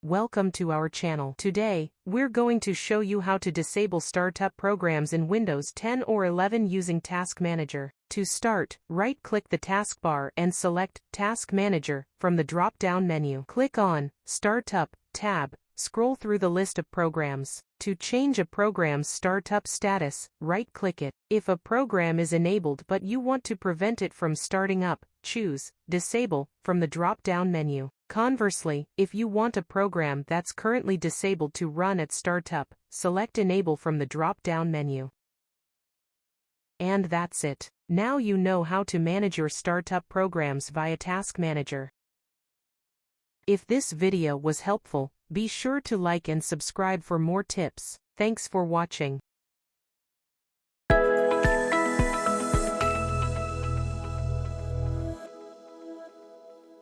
Welcome to our channel. Today, we're going to show you how to disable startup programs in Windows 10 or 11 using Task Manager. To start, right-click the taskbar and select Task Manager from the drop-down menu. Click on Startup tab. Scroll through the list of programs. To change a program's startup status, right-click it. If a program is enabled but you want to prevent it from starting up, choose Disable from the drop-down menu. Conversely, if you want a program that's currently disabled to run at startup, select Enable from the drop-down menu. And that's it. Now you know how to manage your startup programs via Task Manager. If this video was helpful, be sure to like and subscribe for more tips. Thanks for watching.